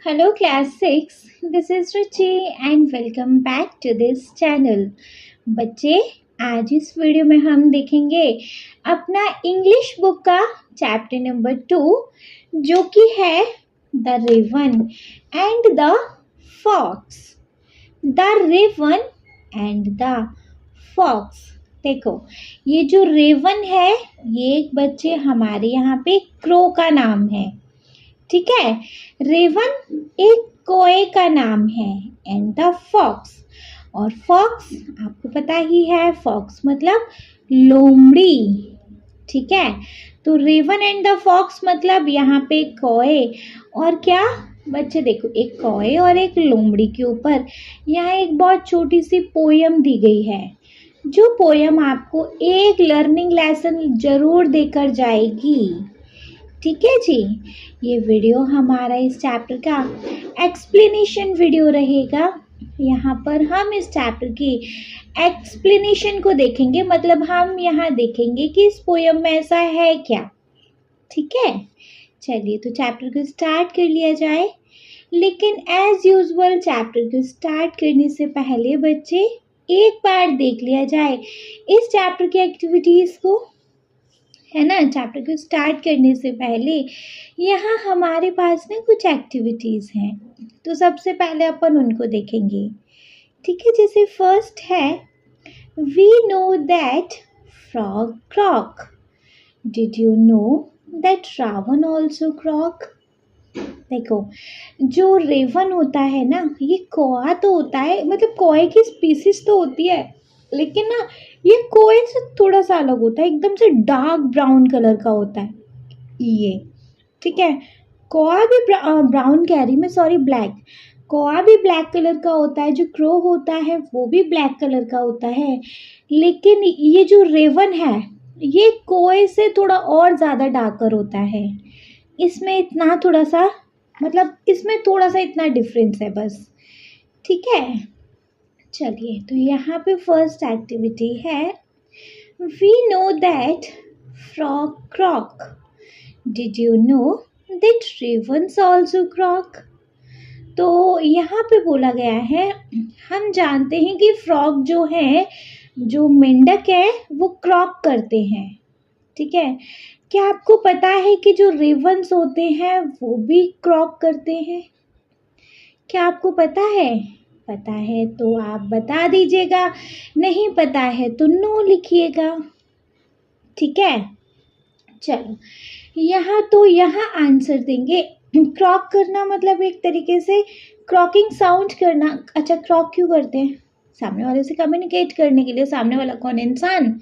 Hello class 6, this is Ruchi and welcome back to this channel. बच्चे आज इस video में हम देखेंगे अपना इंग्लिश बुक का चैप्टर नंबर 2 जो कि है the raven and the fox. The raven and the fox. देखो ये जो रेवन है ये एक बच्चे हमारे यहाँ पे क्रो का नाम है, ठीक है। रेवन एक कोए का नाम है एंड द फॉक्स, और फॉक्स आपको पता ही है, फॉक्स मतलब लोमड़ी, ठीक है। तो रेवन एंड द फॉक्स मतलब यहाँ पे कोए और क्या बच्चे देखो, एक कोए और एक लोमड़ी के ऊपर यहाँ एक बहुत छोटी सी पोयम दी गई है, जो पोयम आपको एक लर्निंग लेसन जरूर देकर जाएगी, ठीक है जी। ये वीडियो हमारा इस चैप्टर का एक्सप्लेनेशन वीडियो रहेगा। यहाँ पर हम इस चैप्टर की एक्सप्लेनेशन को देखेंगे, मतलब हम यहाँ देखेंगे कि इस पोयम में ऐसा है क्या, ठीक है। चलिए तो चैप्टर को स्टार्ट कर लिया जाए, लेकिन एज यूजुअल चैप्टर को स्टार्ट करने से पहले बच्चे एक बार देख लिया जाए इस चैप्टर की एक्टिविटीज़ को, है ना। चैप्टर को स्टार्ट करने से पहले यहाँ हमारे पास ना कुछ एक्टिविटीज़ हैं, तो सबसे पहले अपन उनको देखेंगे, ठीक है। जैसे फर्स्ट है we know that frog croak. Did you know that raven also croak. देखो जो रेवन होता है ना, ये कौआ तो होता है, मतलब कौए की स्पीसीज तो होती है, लेकिन ना ये कोए से थोड़ा सा अलग होता है, एकदम से डार्क ब्राउन कलर का होता है ये, ठीक है। कौआ भी ब्राउन कह रही मैं, सॉरी, ब्लैक। कौआ भी ब्लैक कलर का होता है, जो क्रो होता है वो भी ब्लैक कलर का होता है, लेकिन ये जो रेवन है ये कोए से थोड़ा और ज़्यादा डार्कर होता है। इसमें इतना थोड़ा सा, मतलब इसमें थोड़ा सा इतना डिफरेंस है बस, ठीक है। चलिए तो यहाँ पे फर्स्ट एक्टिविटी है we know that frog croak. Did you know that ravens also croak. तो यहाँ पे बोला गया है, हम जानते हैं कि फ्रॉग जो है, जो मेंढक है, वो क्रॉक करते हैं, ठीक है। क्या आपको पता है कि जो रेवन्स होते हैं वो भी क्रॉक करते हैं। क्या आपको पता है? पता है तो आप बता दीजिएगा, नहीं पता है तो नो लिखिएगा, ठीक है। चलो यहाँ आंसर देंगे। क्रॉक करना मतलब एक तरीके से क्रॉकिंग साउंड करना। अच्छा, क्रॉक क्यों करते हैं? सामने वाले से कम्युनिकेट करने के लिए। सामने वाला कौन? इंसान?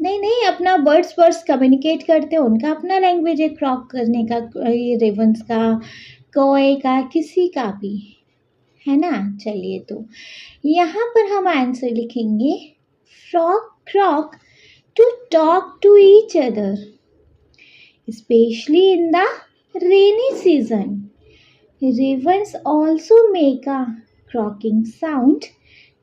नहीं, अपना बर्ड्स कम्युनिकेट करते हैं, उनका अपना लैंग्वेज है क्रॉक करने का, ये रेवंस का, कोए का, किसी का भी, है ना। चलिए तो यहाँ पर हम आंसर लिखेंगे frog croak to talk to each other, especially in the rainy season. Ravens also make a croaking sound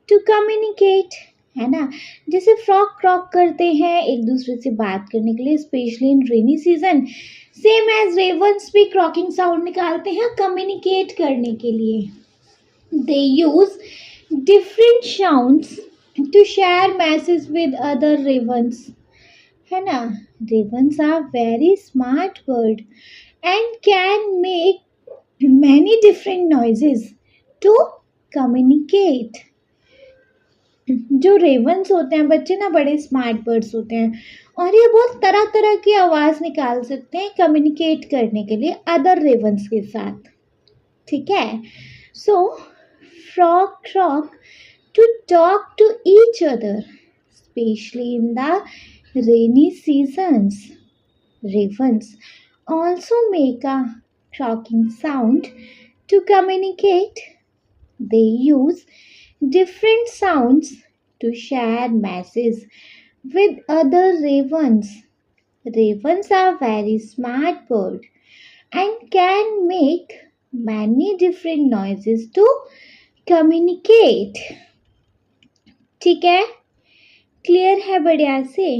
to communicate, है ना। जैसे फ्रॉग क्रॉक करते हैं एक दूसरे से बात करने के लिए, especially in rainy season, same as ravens भी क्रॉकिंग साउंड निकालते हैं कम्युनिकेट करने के लिए। They use different sounds to share message with other ravens, है ना। Ravens are very smart bird and can make many different noises to communicate। जो ravens होते हैं बच्चे ना, बड़े स्मार्ट बर्ड्स होते हैं, और ये बहुत तरह तरह की आवाज़ निकाल सकते हैं कम्युनिकेट करने के लिए अदर रेवंस के साथ, ठीक है। So frog croak to talk to each other, especially in the rainy seasons. Ravens also make a croaking sound to communicate. They use different sounds to share messages with other ravens. Ravens are very smart birds and can make many different noises to communicate. ठीक है, clear है बढ़िया से।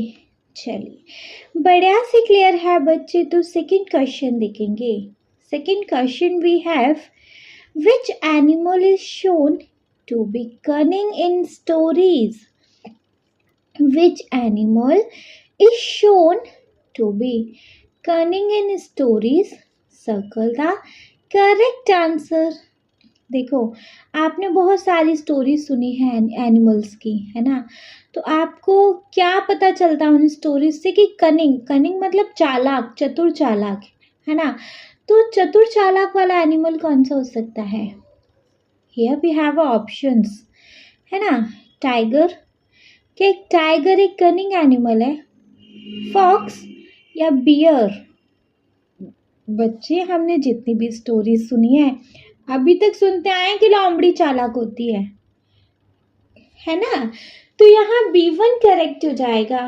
चलिए बढ़िया से clear है बच्चे, तो सेकंड क्वेश्चन देखेंगे। Second question we have Which animal is shown to be cunning in stories? Which animal is shown to be cunning in stories? Circle the correct answer. देखो, आपने बहुत सारी स्टोरी सुनी है एनिमल्स की, है ना? तो आपको क्या पता चलता है उन स्टोरीज से कि कनिंग मतलब चालाक, चतुर चालाक, है ना? तो चतुर चालाक वाला एनिमल कौन सा हो सकता है? हियर वी हैव ऑप्शंस, है ना? टाइगर, क्या एक टाइगर एक कनिंग एनिमल है? फॉक्स या बियर? बच्चे, हमने जितनी भी स्टोरी सुनी है अभी तक सुनते आए कि लोमड़ी चालाक होती है ना? तो यहाँ B1 करेक्ट हो जाएगा.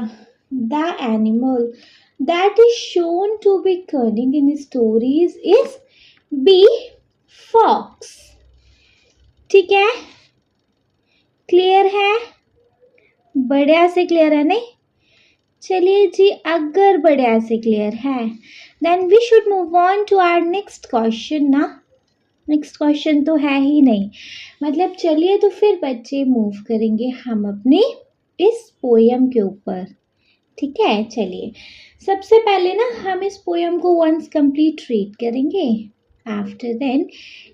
The animal that is shown to be cunning in stories is B, fox. ठीक है, क्लियर है? बढ़िया से क्लियर है नहीं? चलिए जी, अगर बढ़िया से क्लियर है then we should move on to our next question ना. नेक्स्ट क्वेश्चन तो है ही नहीं, मतलब चलिए तो फिर बच्चे मूव करेंगे हम अपने इस पोयम के ऊपर. ठीक है, चलिए सबसे पहले ना हम इस पोयम को वंस कंप्लीट रीड करेंगे. आफ्टर देन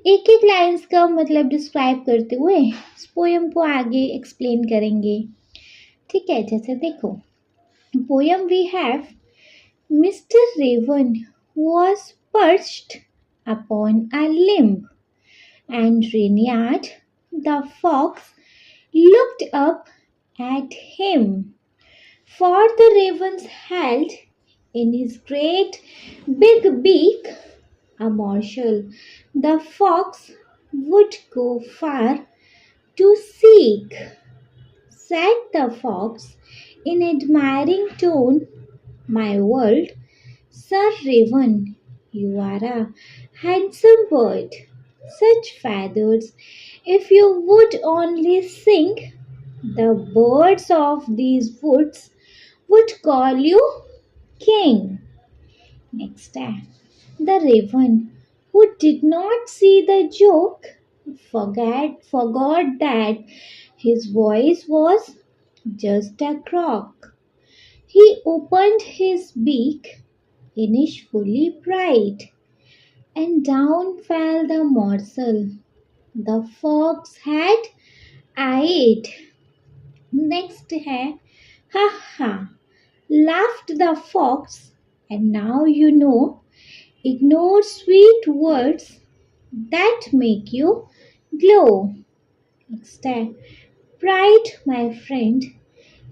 एक एक लाइंस का मतलब डिस्क्राइब करते हुए इस पोयम को आगे एक्सप्लेन करेंगे. ठीक है, जैसे देखो, poem we have mister Raven was perched upon a limb, and Reynard the fox looked up at him. For the ravens held in his great big beak a morsel the fox would go far to seek. Said the fox in admiring tone, "My world, Sir Raven, you are a handsome bird. Such feathers, if you would only sing, the birds of these woods would call you king." Next time, the raven, who did not see the joke, forgot that his voice was just a croak. He opened his beak, inishfully bright, and down fell the morsel the fox had eyed. Next है, ha ha, laughed the fox, and now you know, ignore sweet words that make you glow. Next है, pride, my friend,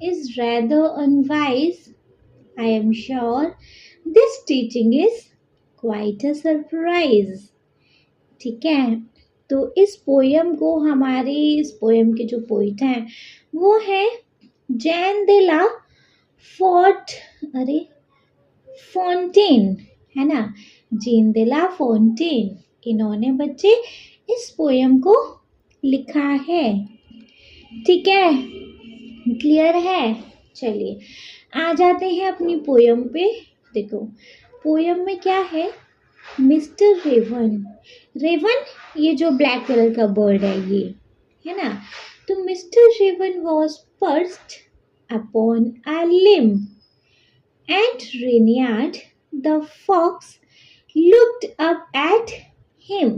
is rather unwise. I am sure this teaching is quite a surprise. ठीक है, तो इस poem को हमारे इस poem के जो पोइट हैं वो है जैन दे ला फोंटेन, है ना? जेन दे ला फोंटेन, इन्होंने बच्चे इस पोयम को लिखा है. ठीक है, क्लियर है? चलिए आ जाते हैं अपनी पोयम पे. देखो, पोयम में क्या है? मिस्टर रेवन, रेवन ये जो ब्लैक कलर का बर्ड है ये, है ना? तो mister Raven was perched upon a limb and Reynard the fox looked up at him.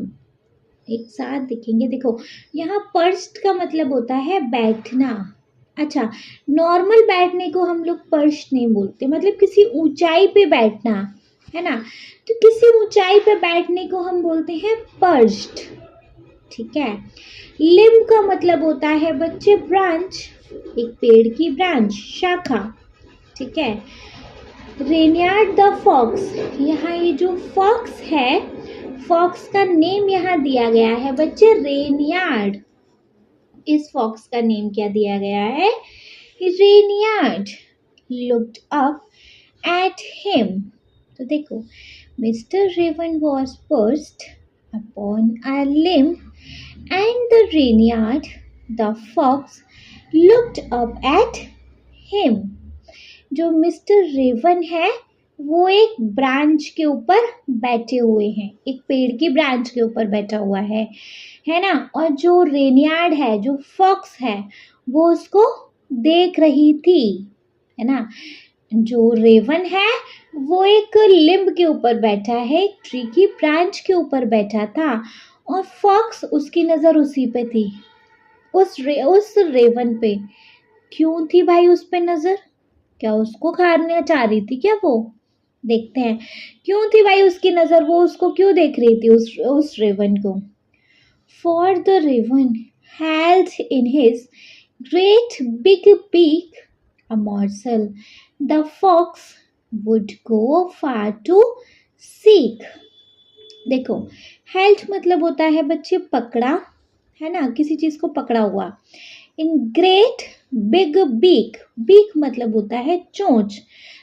एक साथ दिखेंगे. देखो, यहाँ पर्च्ड का मतलब होता है बैठना. अच्छा, नॉर्मल बैठने को हम लोग पर्च नहीं बोलते, मतलब किसी ऊंचाई पे बैठना, है ना? तो किसी ऊंचाई पे बैठने को हम बोलते हैं पर्च्ड. ठीक है, लिम्ब का मतलब होता है बच्चे ब्रांच, एक पेड़ की ब्रांच, शाखा. ठीक है, रेनियार्ड द फॉक्स, यहाँ ये जो फॉक्स है, फॉक्स का नेम यहाँ दिया गया है बच्चे रेनियार्ड. इस फॉक्स का नेम क्या दिया गया है? Reynard. Looked up at him. तो देखो, mister Raven was perched upon a limb and the Reynard the fox looked up at him. जो मिस्टर रेवन है वो एक ब्रांच के ऊपर बैठे हुए हैं, एक पेड़ की ब्रांच के ऊपर बैठा हुआ है ना। और जो रेनियार्ड है, जो फॉक्स है, वो उसको देख रही थी, है ना। जो रेवन है वो एक लिम्ब के ऊपर बैठा है, एक ट्री की ब्रांच के ऊपर बैठा था, और फॉक्स उसकी नज़र उसी पे थी, उस रेवन पे। क्यों थी भाई उस पे नज़र? क्या उसको खाना चाह रही थी क्या वो? देखते हैं क्यों थी भाई उसकी नज़र, वो उसको क्यों देख रही थी, उस रेवन को। For the raven held in his great big beak a morsel the fox would go far to seek। देखो, हेल्थ मतलब होता है बच्चे पकड़ा, है ना, किसी चीज को पकड़ा हुआ। In great big beak, beak मतलब होता है चोंच,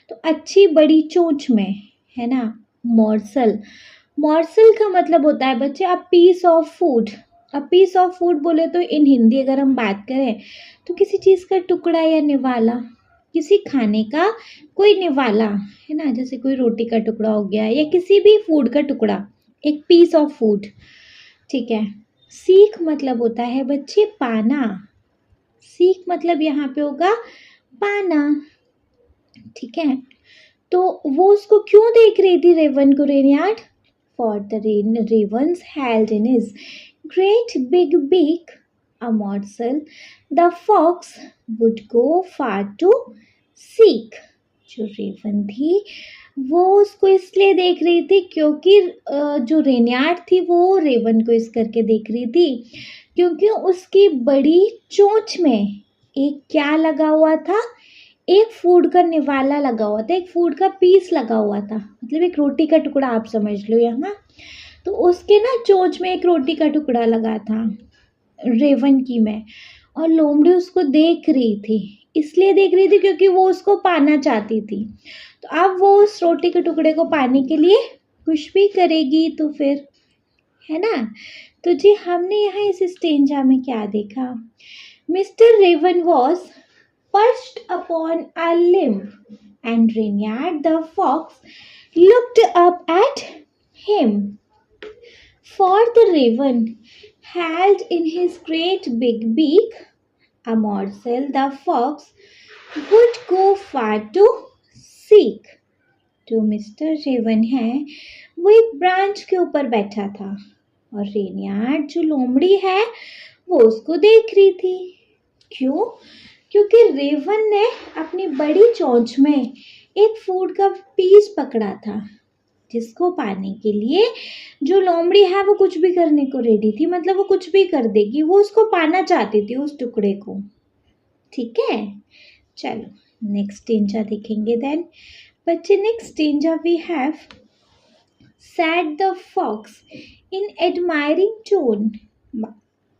तो अच्छी बड़ी चोंच में, है ना। मॉर्सल, मॉर्सल का मतलब होता है बच्चे a piece of food. A piece of food बोले तो इन हिंदी अगर हम बात करें तो किसी चीज़ का टुकड़ा या निवाला, किसी खाने का कोई निवाला, है ना, जैसे कोई रोटी का टुकड़ा हो गया या किसी भी फूड का टुकड़ा, एक पीस ऑफ फूड, ठीक है। सीख मतलब होता है बच्चे पाना, सीख मतलब यहाँ पे होगा पाना, ठीक है। तो वो उसको क्यों देख रही थी रेवन को, Reynard? For the ravens held in his great big beak a morsel the fox would go far to seek। जो रेवन थी वो उसको इसलिए देख रही थी क्योंकि जो रेनियार्ड थी वो रेवन को इस करके देख रही थी क्योंकि उसकी बड़ी चोंच में एक क्या लगा हुआ था, एक फूड का निवाला लगा हुआ था, एक फूड का पीस लगा हुआ था, मतलब एक रोटी का टुकड़ा आप समझ लो यहाँ। तो उसके ना चोंच में एक रोटी का टुकड़ा लगा था रेवन की में, और लोमड़ी उसको देख रही थी, इसलिए देख रही थी क्योंकि वो उसको पाना चाहती थी। तो अब वो उस रोटी के टुकड़े को पाने के लिए कुछ भी करेगी, तो फिर, है ना। तो जी हमने यहाँ इस स्टेंजा में क्या देखा, mister Raven was perched upon a limb, and Reynard the fox looked up at him. For the raven held in his great big beak a morsel the fox would go far to seek। जो mister Raven है वो एक branch के ऊपर बैठा था, और रेनियार्ड जो लोमड़ी है वो उसको देख रही थी। क्यों? क्योंकि रेवन ने अपनी बड़ी चोंच में एक फूड का पीस पकड़ा था, जिसको पाने के लिए जो लोमड़ी है वो कुछ भी करने को रेडी थी, मतलब वो कुछ भी कर देगी, वो उसको पाना चाहती थी उस टुकड़े को, ठीक है। चलो नेक्स्ट स्टेंजा देखेंगे देन। बच्चे next stanza we have said the fox in admiring tone,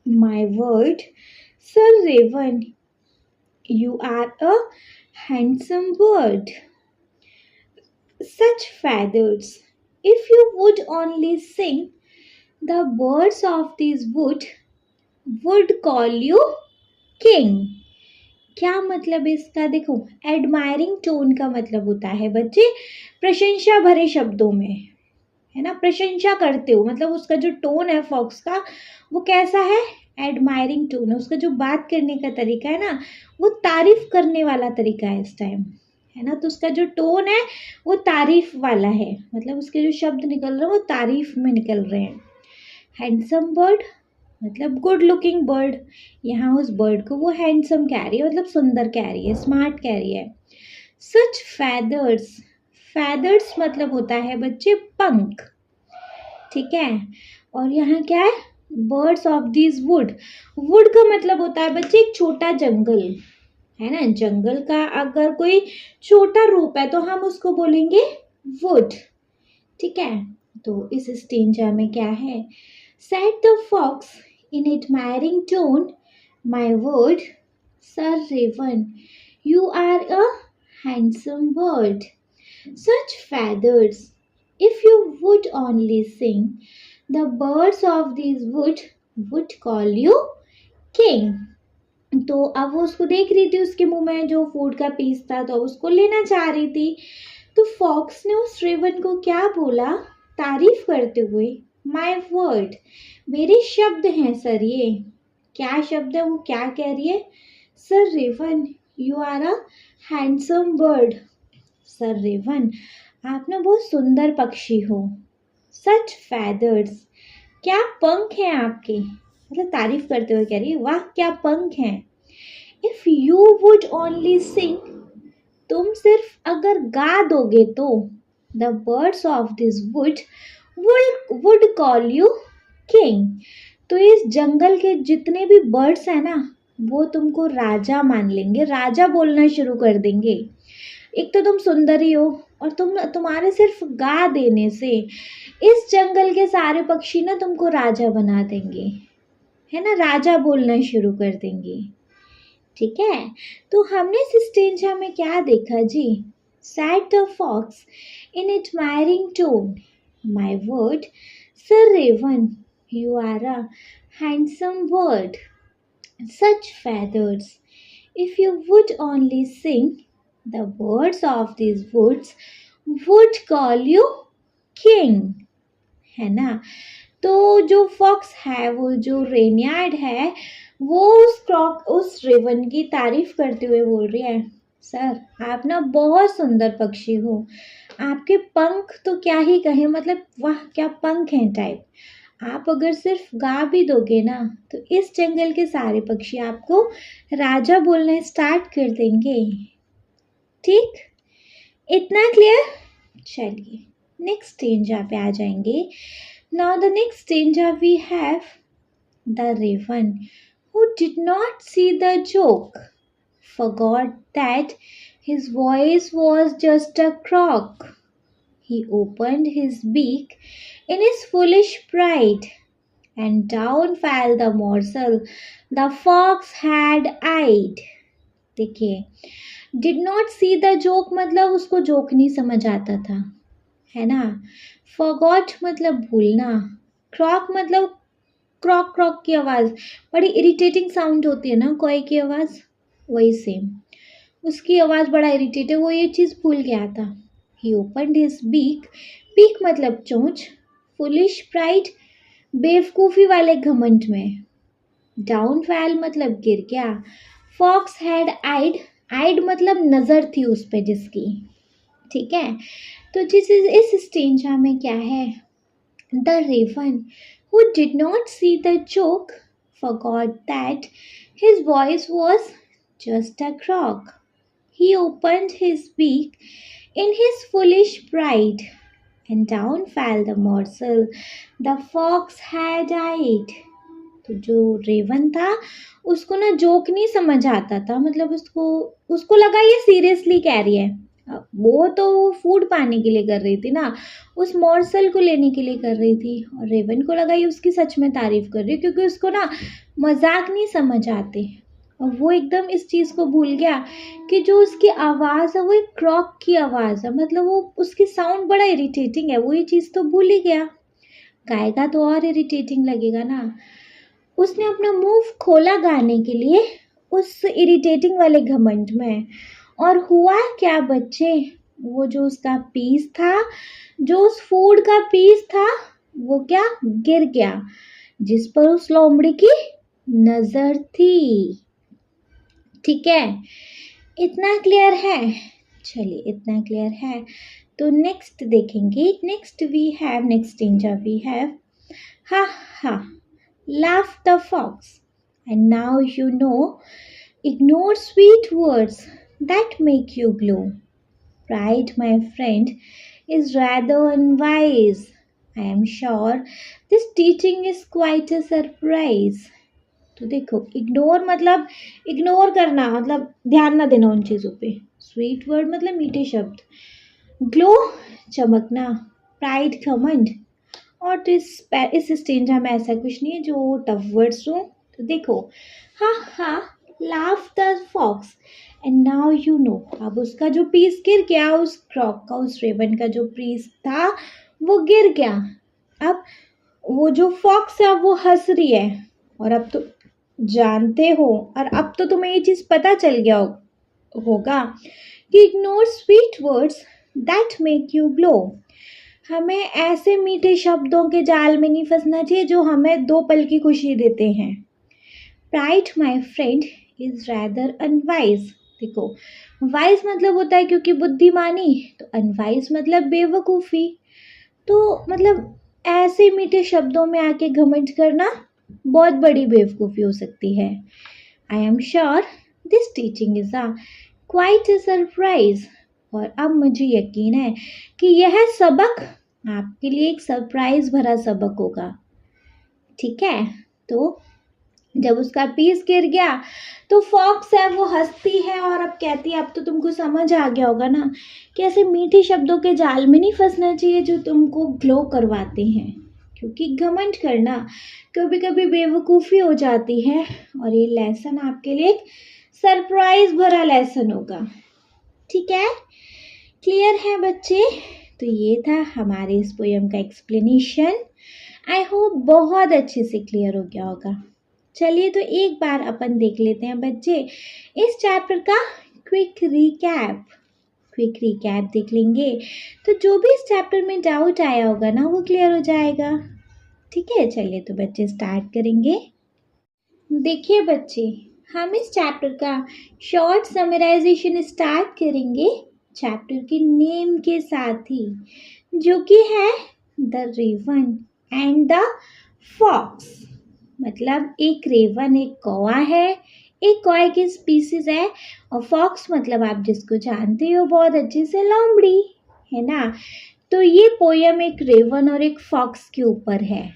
my word, Sir Raven, you are a handsome bird. Such feathers, if you would only sing, the birds of this would call you king। क्या मतलब है इसका? देखो, admiring tone का मतलब होता है बच्चे प्रशंसा भरे शब्दों में, है ना, प्रशंसा करते हो, मतलब उसका जो टोन है फॉक्स का वो कैसा है, एडमायरिंग टोन है। उसका जो बात करने का तरीका है ना वो तारीफ करने वाला तरीका है इस टाइम, है ना। तो उसका जो टोन है वो तारीफ वाला है, मतलब उसके जो शब्द निकल रहे हैं वो तारीफ में निकल रहे हैं। हैंडसम बर्ड मतलब गुड लुकिंग बर्ड, यहाँ उस बर्ड को वो हैंडसम कह रही है, मतलब सुंदर कह रही है, स्मार्ट कह रही है। सच फैदर्स, फैदर्स मतलब होता है बच्चे पंख, ठीक है। और यहाँ क्या है, birds of this would, would का मतलब होता है बच्चे एक छोटा जंगल, है ना। जंगल का अगर कोई छोटा रूप है तो हम उसको बोलेंगे वुड, ठीक है। तो इस स्टेंजा में क्या है, said the fox in admiring tone, my word, Sir Raven, you are a handsome bird, such feathers, if you would only sing, the birds of these would call you king। तो अब वो उसको देख रही थी, उसके मुंह में जो फूड का पीस था तो उसको लेना चाह रही थी। तो फॉक्स ने उस रेवन को क्या बोला तारीफ करते हुए? माय वर्ड, मेरे शब्द हैं सर ये। क्या शब्द है, वो क्या कह रही है? Sir Raven, you are a handsome bird. Sir Raven, आप ना बहुत सुंदर पक्षी हो। सच फैदर्स, क्या पंख हैं आपके। मतलब तारीफ करते हुए कह रही है, वाह क्या पंख हैं। If you would only sing, तुम सिर्फ अगर गा दोगे तो the birds of this would call you king. तो इस जंगल के जितने भी बर्ड्स हैं ना, वो तुमको राजा मान लेंगे, राजा बोलना शुरू कर देंगे। एक तो तुम सुंदरी हो और तुम्हारे सिर्फ गा देने से इस जंगल के सारे पक्षी ना तुमको राजा बना देंगे, है ना, राजा बोलना शुरू कर देंगे। ठीक है, तो हमने इस स्टेंजा में क्या देखा जी? Said the fox in admiring tone, my word, Sir Raven, you are a handsome bird. Such feathers, if you would only sing, the birds of these woods would call you king. है ना? तो जो fox है, वो जो रेनयार्ड है, वो उस रेवन की तारीफ करते हुए बोल रही है, सर आप ना बहुत सुंदर पक्षी हो, आपके पंख तो क्या ही कहें, मतलब वाह क्या पंख हैं टाइप। आप अगर सिर्फ गा भी दोगे ना तो इस जंगल के सारे पक्षी आपको राजा बोलना स्टार्ट कर देंगे। ठीक, इतना क्लियर? चलिए नेक्स्ट स्टेंजा पे आ जाएंगे। Now the next stanza we have the raven who did not see the joke, forgot that his voice was just a croak. He opened his beak in his foolish pride, and down fell the morsel the fox had eyed. देखिए, did not see the joke मतलब उसको joke नहीं समझ आता था, है ना। Forgot मतलब भूलना, क्रॉक मतलब क्रॉक क्रॉक की आवाज़, बड़ी इरिटेटिंग साउंड होती है ना कोई की आवाज़, वही सेम उसकी आवाज़ बड़ा इरिटेट है, वो ये चीज़ भूल गया था। ही ओपनड हिज बीक, बीक मतलब चोंच, फुलिश प्राइड बेवकूफ़ी वाले घमंड में, डाउन फैल मतलब गिर गया, फॉक्स हैड आइड, आइड मतलब नज़र थी उस पर जिसकी। ठीक है, तो इस स्टेंजा में क्या है? The raven who did not see the joke forgot that his voice was just a croak. He opened his beak in his foolish pride, and down fell the morsel the fox had eyed. तो जो Raven था उसको ना joke नहीं समझ आता था, मतलब उसको लगा ये सीरियसली कह रही है। वो तो फूड पाने के लिए कर रही थी ना, उस मॉर्सल को लेने के लिए कर रही थी, और रेवन को लगा ये उसकी सच में तारीफ कर रही है, क्योंकि उसको ना मजाक नहीं समझ आते। और वो एकदम इस चीज़ को भूल गया कि जो उसकी आवाज़ है वो एक क्रॉक की आवाज़ है, मतलब वो उसकी साउंड बड़ा इरिटेटिंग है, वो ये चीज़ तो भूल ही गया। गाएगा तो और इरिटेटिंग लगेगा ना। उसने अपना मुंह खोला गाने के लिए उस इरिटेटिंग वाले घमंड में, और हुआ क्या बच्चे, वो जो उसका पीस था, जो उस फूड का पीस था, वो क्या गिर गया, जिस पर उस लोमड़ी की नजर थी। ठीक है, इतना क्लियर है? चलिए इतना क्लियर है, तो नेक्स्ट देखेंगे। नेक्स्ट स्टेंजा वी हैव हा हा laughed the fox, and now you know, ignore sweet words that make you glow. Pride, my friend, is rather unwise. I am sure this teaching is quite a surprise. तो देखो, ignore मतलब ignore करना, मतलब ध्यान ना देना उन चीज़ों पे। स्वीट वर्ड मतलब मीठे शब्द, ग्लो चमकना, प्राइड घमंड, और तो इस स्टेंजा में ऐसा कुछ नहीं है जो टफ वर्ड्स हो। तो देखो, ha ha laughed the fox and now you know, अब उसका जो पीस गिर गया, उस क्रॉक का, उस रेवन का जो पीस था वो गिर गया। अब वो जो फॉक्स है वो हंस रही है, और अब तो जानते हो, और अब तो तुम्हें ये चीज़ पता चल गया होगा कि ignore sweet words that make you glow. हमें ऐसे मीठे शब्दों के जाल में नहीं फंसना चाहिए जो हमें 2 पल की खुशी देते हैं। Pride my friend is rather unwise. देखो, वाइज मतलब होता है क्योंकि बुद्धिमानी, तो अनवाइज मतलब बेवकूफ़ी। तो मतलब ऐसे मीठे शब्दों में आके घमंड करना बहुत बड़ी बेवकूफ़ी हो सकती है। I am sure this teaching is a quite a surprise. और अब मुझे यकीन है कि यह सबक आपके लिए एक सरप्राइज भरा सबक होगा। ठीक है, तो जब उसका पीस गिर गया तो फॉक्स है वो हंसती है और अब कहती है, अब तो तुमको समझ आ गया होगा ना कि ऐसे मीठे शब्दों के जाल में नहीं फंसना चाहिए जो तुमको ग्लो करवाते हैं, क्योंकि घमंड करना कभी कभी बेवकूफ़ी हो जाती है। और ये लेसन आपके लिए एक सरप्राइज भरा लेसन होगा। ठीक है, क्लियर है बच्चे? तो ये था हमारे इस पोयम का एक्सप्लेनेशन। आई होप बहुत अच्छे से क्लियर हो गया होगा। चलिए तो एक बार अपन देख लेते हैं बच्चे इस चैप्टर का क्विक रिकैप देख लेंगे, तो जो भी इस चैप्टर में डाउट आया होगा ना वो क्लियर हो जाएगा। ठीक है, चलिए तो बच्चे स्टार्ट करेंगे। देखिए बच्चे, हम इस चैप्टर का शॉर्ट समराइजेशन स्टार्ट करेंगे चैप्टर के नेम के साथ ही, जो कि है the raven and the fox. मतलब एक रेवन एक कौवा है, एक कौए की स्पीसीज है, और फॉक्स मतलब आप जिसको जानते हो बहुत अच्छे से, लोमड़ी, है ना। तो ये पोयम एक रेवन और एक फॉक्स के ऊपर है।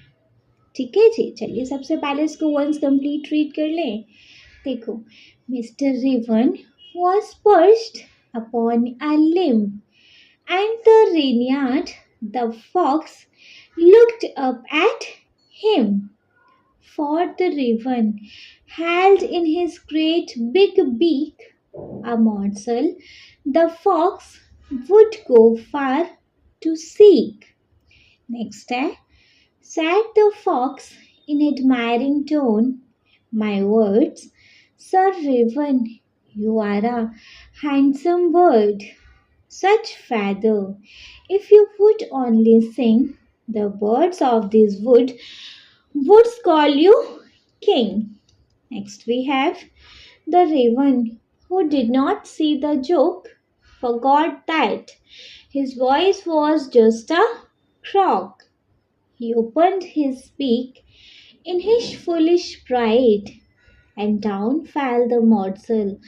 ठीक है जी, चलिए सबसे पहले इसको वंस कंप्लीट रीड कर लें। देखो, mister Raven was perched upon a limb and the Reynard the fox looked up at him. For the raven held in his great big beak a morsel the fox would go far to seek. Next है, said the fox in admiring tone, my words, Sir Raven, you are a handsome bird, such feather. If you would only sing, the birds of this would call you king. Next we have the raven, who did not see the joke, forgot that his voice was just a croak. He opened his beak in his foolish pride, and down fell the morsel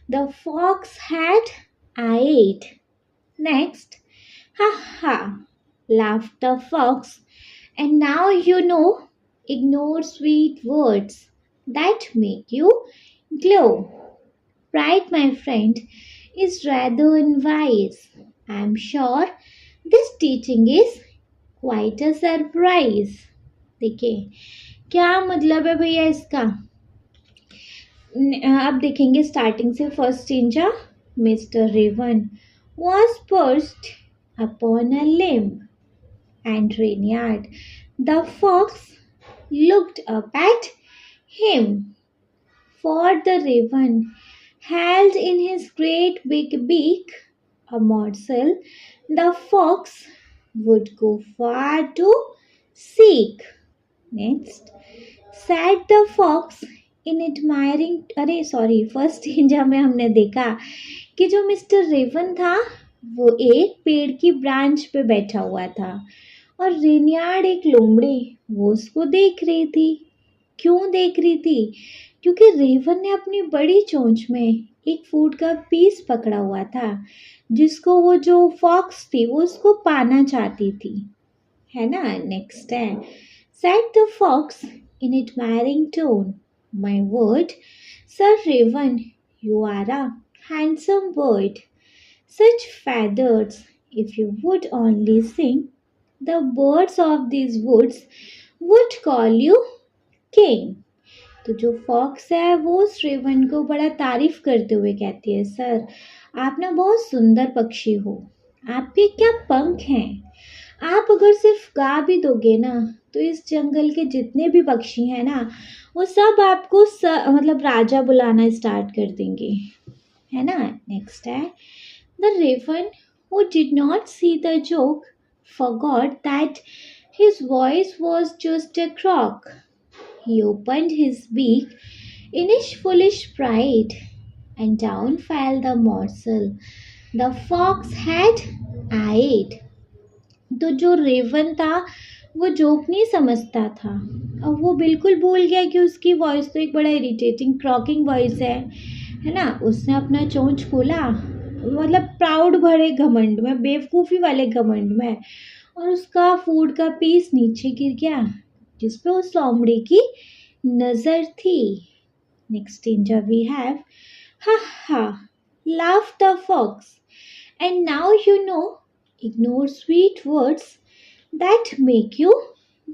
the fox had eyed. Next, ha ha, laughed the fox, and now you know, ignore sweet words that make you glow. Pride, my friend, is rather unwise. I am sure this teaching is quite a surprise. देखिए क्या मतलब है भैया इसका। अब देखेंगे starting से। First चेंजा, mister Raven was perched upon a limb and Reynard the fox looked up at him. For the raven held in his great big beak a morsel the fox would go far to seek. Next, said the fox in admiring, अरे sorry, first इंजा में हमने देखा कि जो mister Raven था वो एक पेड़ की ब्रांच पे बैठा हुआ था और रेनियार्ड एक लोमड़ी वो उसको देख रही थी। क्यों देख रही थी? क्योंकि रेवन ने अपनी बड़ी चोंच में एक फूड का पीस पकड़ा हुआ था जिसको वो जो फॉक्स थी वो उसको पाना चाहती थी, है ना। नेक्स्ट है, said the fox in admiring tone, my word, Sir Raven, you are a handsome bird, such feathers, if you would only sing, the birds of these woods would call you king. तो जो fox है वो उस raven को बड़ा तारीफ करते हुए कहती है, सर आप ना बहुत सुंदर पक्षी हो, आपके क्या पंख हैं, आप अगर सिर्फ गा भी दोगे ना तो इस जंगल के जितने भी पक्षी हैं ना वो सब आपको मतलब राजा बुलाना स्टार्ट कर देंगे, है ना। नेक्स्ट है, the raven who did not see the joke, forgot that his voice was just a croak. He opened his beak in his foolish pride, and down fell the morsel the fox had eyed. तो जो Raven था वो joke नहीं समझता था। अब वो बिल्कुल भूल गया कि उसकी वॉइस तो एक बड़ा इरिटेटिंग क्रॉकिंग वॉइस है ना। उसने अपना चोंच खोला, मतलब प्राउड भरे घमंड में, बेवकूफ़ी वाले घमंड में, और उसका फूड का पीस नीचे गिर गया जिस पे उस लोमड़ी की नज़र थी। Next stanza we have, ha ha, laughed the fox. And now you know, ignore sweet words that make you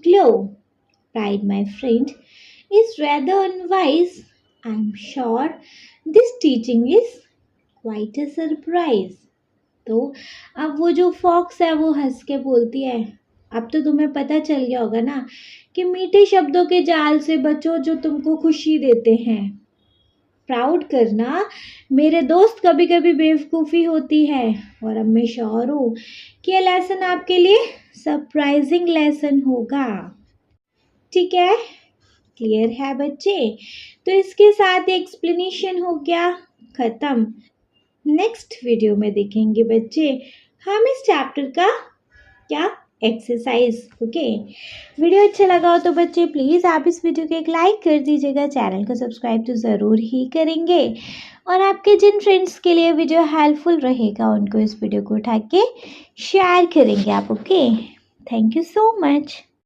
glow. Pride, my friend, is rather unwise. I'm sure this teaching is quite a surprise. तो अब वो जो fox है वो हंस के बोलती है, अब तो तुम्हें पता चल गया होगा ना कि मीठे शब्दों के जाल से बचो जो तुमको खुशी देते हैं। प्राउड करना मेरे दोस्त कभी कभी बेवकूफ़ी होती है, और अब मैं श्योर हूँ कि ये लेसन आपके लिए सरप्राइजिंग लेसन होगा। ठीक है, क्लियर है बच्चे? तो इसके साथ एक्सप्लेनेशन हो गया ख़त्म। नेक्स्ट वीडियो में देखेंगे बच्चे हम इस चैप्टर का क्या एक्सरसाइज। ओके, वीडियो अच्छा लगा हो तो बच्चे प्लीज़ आप इस वीडियो को एक लाइक कर दीजिएगा, चैनल को सब्सक्राइब तो ज़रूर ही करेंगे, और आपके जिन फ्रेंड्स के लिए वीडियो हेल्पफुल रहेगा उनको इस वीडियो को उठा के शेयर करेंगे आप। Okay, thank you so much.